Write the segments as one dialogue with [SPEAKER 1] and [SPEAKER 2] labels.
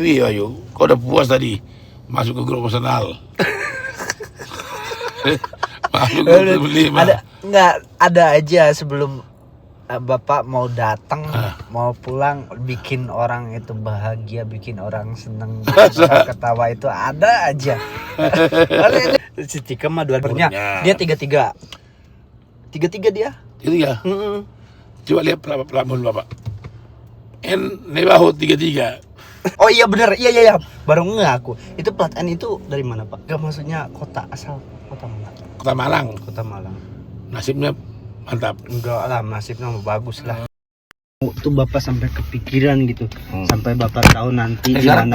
[SPEAKER 1] TV, Ayu. Kau udah puas tadi masuk ke grup personal. Masuk ke grup 5.
[SPEAKER 2] Ada aja sebelum Bapak mau datang, mau pulang, bikin orang itu bahagia, bikin orang seneng, bikin orang ketawa itu ada aja. Si Tika mah dua-duanya, dia 33 dia.
[SPEAKER 1] Itu ya. Coba lihat pelamun Bapak. Nebaho 33.
[SPEAKER 2] Oh iya benar, iya. Baru nggak aku. Itu plat N itu dari mana Pak? Gak maksudnya kota asal kota mana?
[SPEAKER 1] Kota Malang.
[SPEAKER 2] Kota Malang.
[SPEAKER 1] Nasibnya mantap.
[SPEAKER 2] Enggak lah, nasibnya bagus lah. Tuh Bapak sampai kepikiran gitu, sampai Bapak tahu nanti
[SPEAKER 1] Sekarang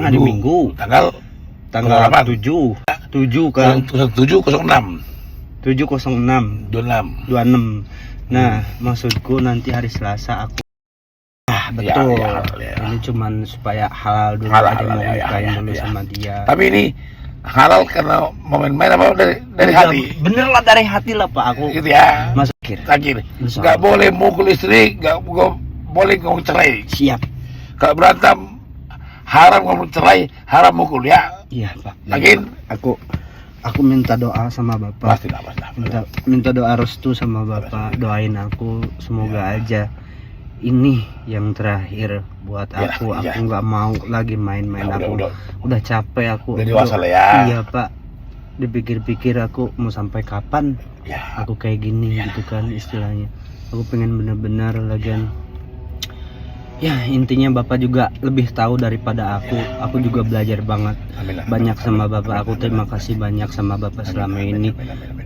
[SPEAKER 2] hari Minggu.
[SPEAKER 1] Tanggal
[SPEAKER 2] 7 kan.
[SPEAKER 1] 706.
[SPEAKER 2] 706 26. Nah, maksudku nanti hari Selasa aku betul.
[SPEAKER 1] Ya.
[SPEAKER 2] Ini cuman supaya halal dulu aja mau nikahin dulu sama dia.
[SPEAKER 1] Tapi ini halal karena mau main-main apa dari hati.
[SPEAKER 2] Bener lah, dari hati lah Pak aku.
[SPEAKER 1] Gitu ya.
[SPEAKER 2] Masuk
[SPEAKER 1] Takir. Gak boleh mukul istri, gak boleh ngomong cerai.
[SPEAKER 2] Siap.
[SPEAKER 1] Kalau berantem haram ngomong cerai, haram mukul ya.
[SPEAKER 2] Iya Pak.
[SPEAKER 1] Yakin?
[SPEAKER 2] Aku minta doa sama Bapak.
[SPEAKER 1] Pastilah.
[SPEAKER 2] Minta doa restu sama Bapak. Doain aku semoga aja ini yang terakhir buat aku. Aku nggak mau lagi main-main. Udah capek aku.
[SPEAKER 1] Udah dewasa lah ya.
[SPEAKER 2] Iya Pak. Dipikir-pikir aku mau sampai kapan aku kayak gini gitu kan istilahnya. Aku pengen bener-bener lagian. Ya intinya Bapak juga lebih tahu daripada aku. Aku juga belajar banyak sama Bapak. Aku terima kasih banyak sama Bapak selama ini.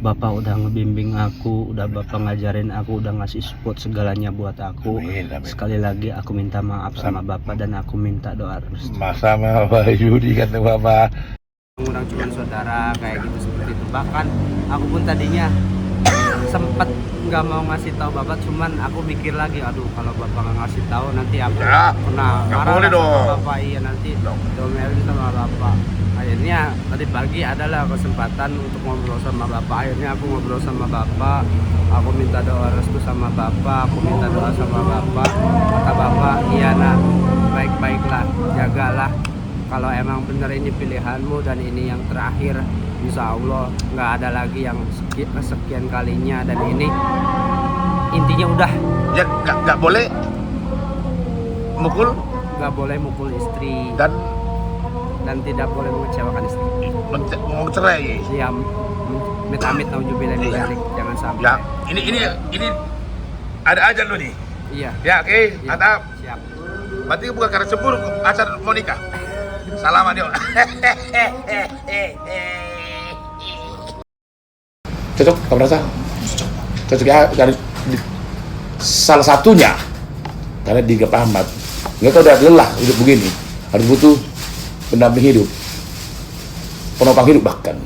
[SPEAKER 2] Bapak udah ngebimbing aku, udah Bapak ngajarin aku, udah ngasih support segalanya buat aku. Sekali lagi aku minta maaf sama Bapak dan aku minta doa terus.
[SPEAKER 1] Sama Bayu dikata Bapak.
[SPEAKER 2] Orang cuma saudara kayak gitu seperti itu. Bahkan aku pun tadinya sempet nggak mau ngasih tahu Bapak, cuman aku mikir lagi, aduh kalau Bapak nggak ngasih tahu nanti aku kena marah sama Bapak. Iya nanti domelin sama Bapak. Akhirnya tadi pagi adalah kesempatan untuk ngobrol sama Bapak. Akhirnya aku ngobrol sama Bapak, aku minta doa restu sama Bapak, aku minta doa sama Bapak. Kata Bapak, iya nak, baik-baiklah, jagalah. Kalau emang bener ini pilihanmu dan ini yang terakhir, insya Allah nggak ada lagi yang kesekian kalinya. Dan ini intinya udah
[SPEAKER 1] ya nggak boleh mukul
[SPEAKER 2] istri dan tidak boleh mengecewakan istri.
[SPEAKER 1] Mau cerai.
[SPEAKER 2] Iya, amit-amit nauzubillah min dzalik, jangan sampai.
[SPEAKER 1] Ya, ini ada aja lo nih.
[SPEAKER 2] Iya.
[SPEAKER 1] Ya, oke. Mantap.
[SPEAKER 2] Siap.
[SPEAKER 1] Berarti bukan karena cemburu acara mau nikah. Salaman yuk. Cocok, kamu rasa? Cocok ya, salah satunya karena dia paham, nggak tahu udah lelah hidup begini, harus butuh pendamping hidup, penopang hidup bahkan.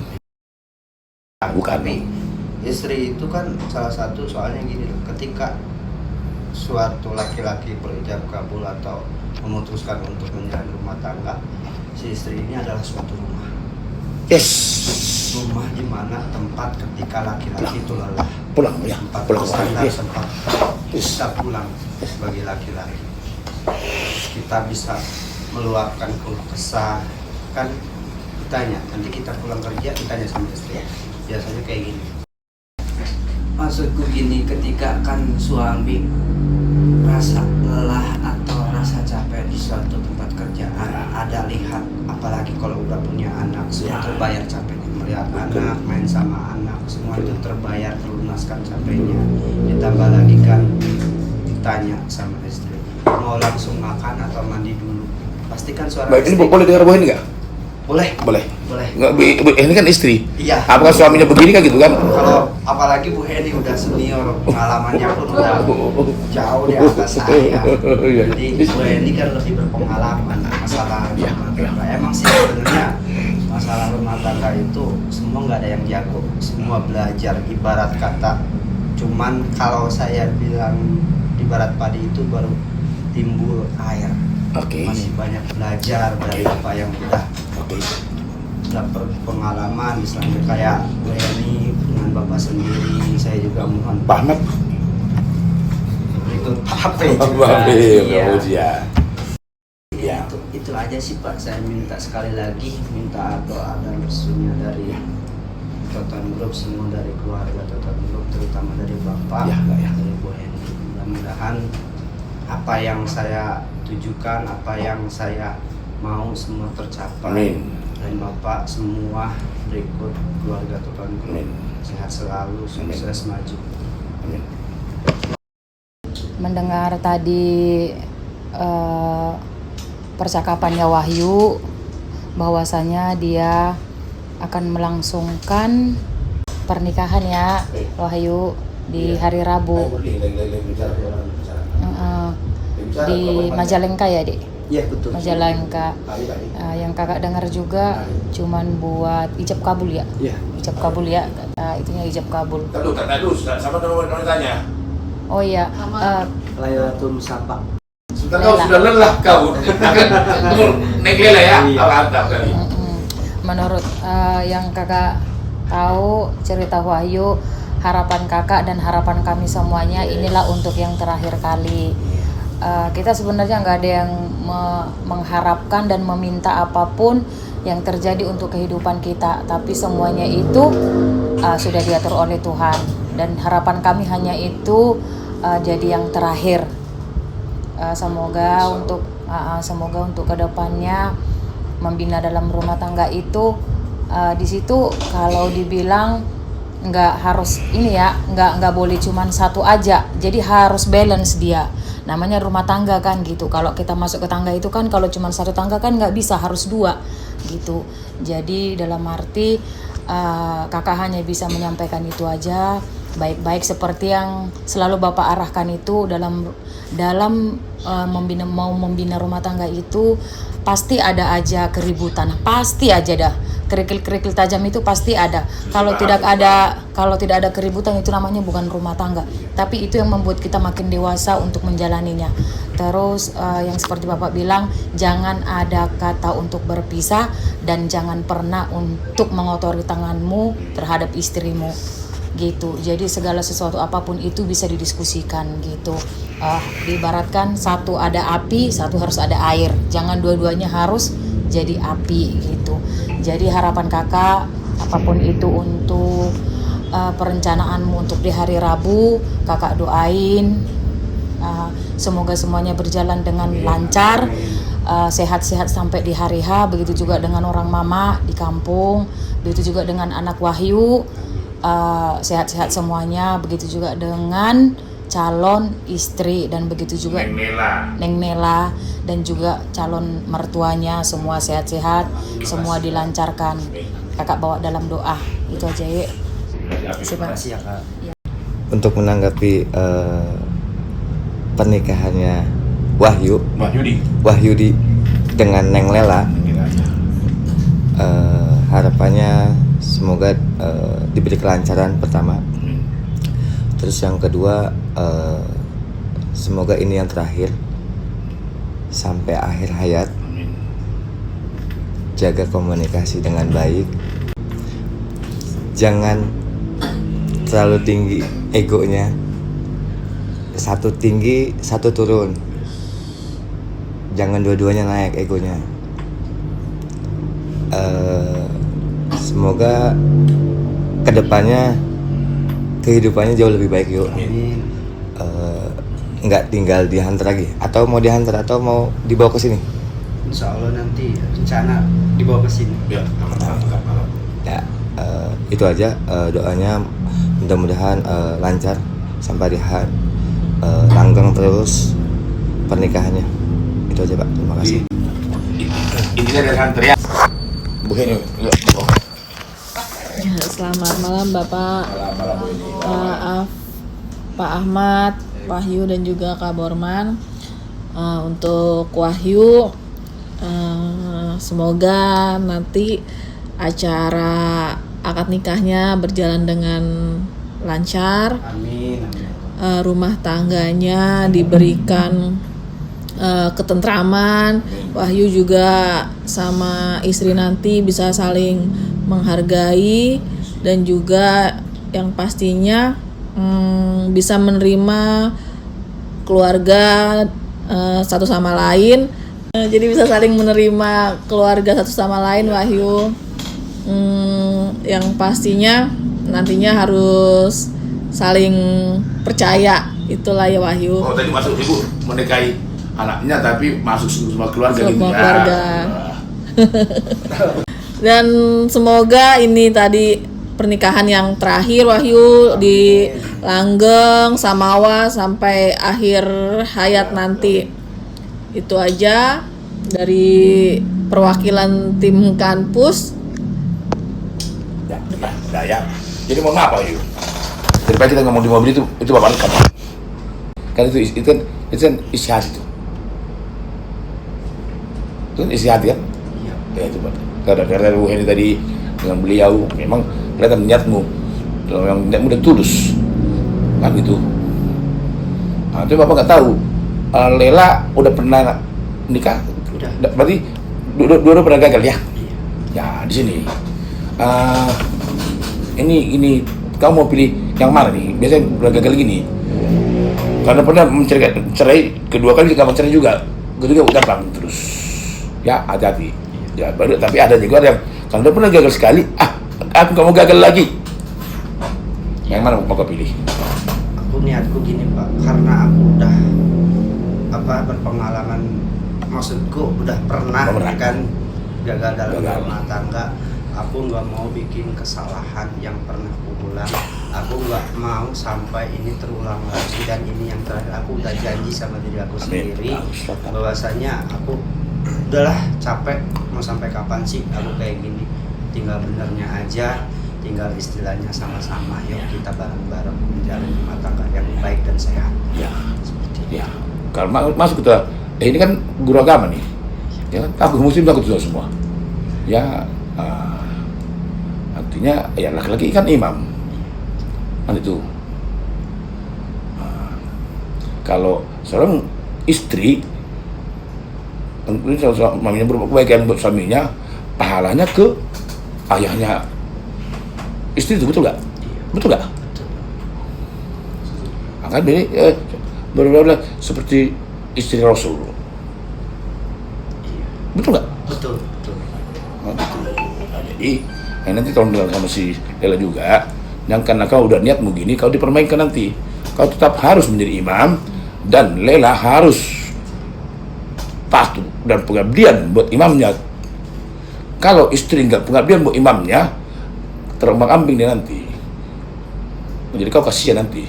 [SPEAKER 1] Bukan.
[SPEAKER 3] Tapi istri itu kan salah satu, soalnya gini loh, ketika suatu laki-laki berijab kabul atau memutuskan untuk menjalani rumah tangga, si istri ini adalah suatu rumah. Rumah di mana tempat ketika laki-laki itu lelah.
[SPEAKER 1] Pulang ya.
[SPEAKER 3] Tempat bisa pulang sebagai laki-laki. Kita bisa meluapkan keluh kesah. Kan ditanya, nanti kita pulang kerja ditanya sama istri. Biasanya kayak gini. Maksudku gini, ketika kan suami rasa lelah atau rasa capek di suatu tempat kerjaan, ada lihat, apalagi kalau udah punya anak, semua terbayar capeknya, melihat anak, main sama anak, semua itu terbayar, terlunaskan capeknya. Ditambah lagi kan ditanya sama istri, mau langsung makan atau mandi dulu? Pastikan suara
[SPEAKER 1] Baik,
[SPEAKER 3] istri.
[SPEAKER 1] ini boleh dengar ini nggak?
[SPEAKER 3] Boleh.
[SPEAKER 1] Nggak, ini kan istri.
[SPEAKER 3] Iya.
[SPEAKER 1] Apakah suaminya begini kan gitu kan?
[SPEAKER 3] Kalau apalagi Bu Heni udah senior, pengalamannya pun udah jauh di atas saya. Jadi Bu Heni kan lebih berpengalaman masalah rumah tangga. Emang sih sebenarnya masalah rumah tangga itu semua nggak ada yang jago, semua belajar. Ibarat kata, cuman kalau saya bilang ibarat padi itu baru timbul air. Masih banyak belajar dari apa yang udah dapat pengalaman, misalnya kayak Bu Heni dengan Bapak sendiri. Saya juga mohon
[SPEAKER 1] Bahmat
[SPEAKER 3] berikut HP juga.
[SPEAKER 1] Iya.
[SPEAKER 3] aja sih Pak, saya minta sekali lagi minta doa dan restunya dari Toton Group, semua dari keluarga Toton Group, terutama dari Bapak,
[SPEAKER 1] Ya, Pak, ya.
[SPEAKER 3] dari Bu Hendy. Mudah-mudahan apa yang saya tujukan, apa yang saya mau semua tercapai.
[SPEAKER 1] Amin.
[SPEAKER 3] Dan Bapak semua berikut keluarga Toton Group
[SPEAKER 1] Amin.
[SPEAKER 3] sehat selalu, sukses, maju.
[SPEAKER 1] Amin.
[SPEAKER 4] Mendengar tadi percakapannya Wahyu, bahwasanya dia akan melangsungkan pernikahan ya Wahyu di hari Rabu di Majalengka ya Dek?
[SPEAKER 3] Iya betul.
[SPEAKER 4] Majalengka. Yang kakak dengar juga cuman buat ijab kabul ya?
[SPEAKER 3] Iya.
[SPEAKER 4] Ijab kabul ya, itunya ijab kabul.
[SPEAKER 1] Tadu, sama teman tanya.
[SPEAKER 4] Oh iya,
[SPEAKER 3] Lailatul Sapa.
[SPEAKER 1] Sebentar kau sudah lelah kau. Neng Lela ya,
[SPEAKER 3] Iya.
[SPEAKER 1] Alhamdulillah kali.
[SPEAKER 4] menurut yang kakak tahu cerita Wahyu, harapan kakak dan harapan kami semuanya inilah untuk yang terakhir kali. Kita sebenarnya nggak ada yang mengharapkan dan meminta apapun yang terjadi untuk kehidupan kita, tapi semuanya itu sudah diatur oleh Tuhan, dan harapan kami hanya itu jadi yang terakhir. Semoga untuk kedepannya membina dalam rumah tangga itu di situ kalau dibilang nggak harus ini ya, nggak boleh cuman satu aja, jadi harus balance dia. Namanya rumah tangga kan gitu. Kalau kita masuk ke tangga itu kan kalau cuma satu tangga kan nggak bisa, harus dua gitu. Jadi dalam arti kakak hanya bisa menyampaikan itu aja, baik-baik seperti yang selalu Bapak arahkan itu dalam membina rumah tangga itu pasti ada aja keributan, pasti aja dah. Kerikil-kerikil tajam itu pasti ada. Kalau tidak ada keributan itu namanya bukan rumah tangga. Tapi itu yang membuat kita makin dewasa untuk menjalaninya. Terus yang seperti Bapak bilang, jangan ada kata untuk berpisah dan jangan pernah untuk mengotori tanganmu terhadap istrimu. Gitu. Jadi segala sesuatu apapun itu bisa didiskusikan gitu. Diibaratkan satu ada api, satu harus ada air. Jangan dua-duanya harus jadi api gitu. Jadi harapan kakak apapun itu untuk perencanaanmu untuk di hari Rabu, kakak doain semoga semuanya berjalan dengan lancar, sehat-sehat sampai di hari H. Begitu juga dengan orang mama di kampung, begitu juga dengan anak Wahyu, sehat-sehat semuanya. Begitu juga dengan calon istri dan begitu juga Neng Nela dan juga calon mertuanya, semua sehat-sehat, semua dilancarkan. Kakak bawa dalam doa itu aja ya.
[SPEAKER 3] Terima kasih ya Kak.
[SPEAKER 5] Untuk menanggapi pernikahannya Wahyudi dengan Neng Lela, harapannya semoga diberi kelancaran pertama. Terus yang kedua, semoga ini yang terakhir sampai akhir hayat. Jaga komunikasi dengan baik. Jangan terlalu tinggi egonya. Satu tinggi, satu turun. Jangan dua-duanya naik egonya. Semoga kedepannya kehidupannya jauh lebih baik yuk.
[SPEAKER 3] Amin.
[SPEAKER 5] Nggak tinggal dihantar lagi, atau mau dihantar atau mau dibawa ke sini?
[SPEAKER 3] Insya Allah nanti rencana dibawa ke sini.
[SPEAKER 1] Ya,
[SPEAKER 5] Ya, itu aja doanya. Mudah-mudahan lancar sampai di hari langgeng terus pernikahannya. Itu aja Pak. Terima kasih.
[SPEAKER 1] Intinya dari hantar ya. Begini.
[SPEAKER 6] Selamat malam Bapak,
[SPEAKER 1] Malam ini.
[SPEAKER 6] Pak Ahmad, Wahyu dan juga Kak Borman. Untuk Wahyu, semoga nanti acara akad nikahnya berjalan dengan lancar.
[SPEAKER 3] Amin.
[SPEAKER 6] Rumah tangganya diberikan ketentraman. Wahyu juga sama istri nanti bisa saling menghargai dan juga yang pastinya bisa menerima keluarga satu sama lain Jadi bisa saling menerima keluarga satu sama lain, Wahyu. Yang pastinya nantinya harus saling percaya, itulah ya Wahyu.
[SPEAKER 1] Oh, tadi masuk ibu menikahi anaknya tapi masuk semua keluarga gitu
[SPEAKER 6] Semua
[SPEAKER 1] ya.
[SPEAKER 6] keluarga. Dan semoga ini tadi pernikahan yang terakhir Wahyu di langgeng, samawa sampai akhir hayat nanti. Itu aja dari perwakilan tim kampus.
[SPEAKER 1] Ya. Jadi mau ngapa yuk? Daripada kita ngomong di mobil itu bapak rekam. Kan itu kan istihad itu. Itu kan istihad kan?
[SPEAKER 3] Iya.
[SPEAKER 1] Ya itu Pak. Karena Bu Heni tadi dengan beliau memang kelihatan niatmu, yang niatmu udah tulus, kan gitu. Nah, itu bapak nggak tahu. Lela udah pernah nikah?
[SPEAKER 3] Udah.
[SPEAKER 1] Berarti dua pernah gagal ya?
[SPEAKER 3] Iya.
[SPEAKER 1] Ya di sini. Ini kamu mau pilih yang mana nih? Biasanya udah gagal gini. Karena pernah cerai kedua kali juga cerai juga. Kedua gampang terus. Ya hati-hati. Ya baru tapi ada juga yang kalau udah pernah gagal sekali, aku nggak mau gagal lagi. Yang mana mau kau pilih?
[SPEAKER 3] Aku niatku gini Pak, karena aku udah berpengalaman, maksudku udah pernah kan gagal dalam rumah tangga. Aku nggak mau bikin kesalahan yang pernah aku ulang. Aku nggak mau sampai ini terulang lagi, dan ini yang terakhir. Aku udah janji sama diri aku sendiri bahwasanya aku udahlah capek, mau sampai kapan sih aku kayak gini, tinggal benernya aja, tinggal istilahnya sama-sama yuk kita bareng-bareng menjalin rumah tangga yang baik dan sehat.
[SPEAKER 1] Ya,
[SPEAKER 3] Seperti itu.
[SPEAKER 1] ya. Kalau masuk kita, ini kan guru agama nih, ya kan? Aku muslim, aku itu semua. Ya, artinya ya laki-laki kan imam, kan itu. Kalau seorang istri, mamanya berbuat kebaikan buat suaminya, pahalanya ke ayahnya istri itu, betul nggak? Betul nggak? Akan berbeda seperti istri Rasul. Betul nggak?
[SPEAKER 3] Betul.
[SPEAKER 1] Nah, jadi nanti tolong bilang sama si Lela juga, yang karena kau udah niatmu gini, kau dipermainkan nanti. Kau tetap harus menjadi imam, dan Lela harus patuh dan pengabdian buat imamnya. Kalau istri nggak pengabdian buat imamnya, terombang-ambing dia nanti. Jadi kau kasihan nanti.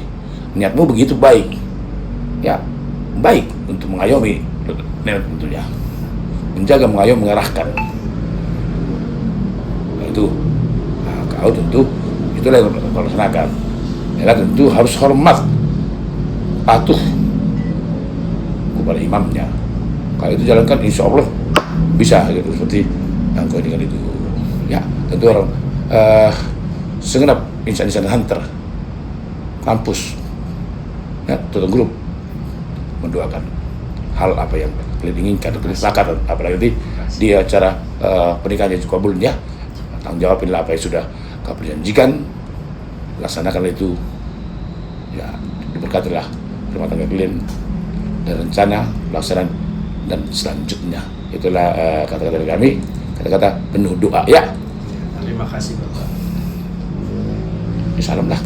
[SPEAKER 1] Niatmu begitu baik, ya baik untuk mengayomi nenek tentunya, menjaga, mengayomi, mengarahkan. Nah, itu, kau tentu itulah yang kau laksanakan. Ya, tentu harus hormat, patuh kepada imamnya. Kalau itu jalankan, insya Allah bisa gitu, seperti yang kau dengan itu. Ya, tentu orang segenap insan-insan hunter kampus, ya, total grup mendoakan hal apa yang kalian inginkan, kalian sepakat, apalagi di acara pernikahan yang kabul ya, tanggung jawabinlah apa yang sudah kau perjanjikan, laksanakanlah itu, ya diberkatilah rumah tangga kalian dan rencana pelaksanaan dan selanjutnya. Itulah kata-kata dari kami, kata-kata penuh doa ya.
[SPEAKER 3] Terima kasih Bapak.
[SPEAKER 1] Salam lah.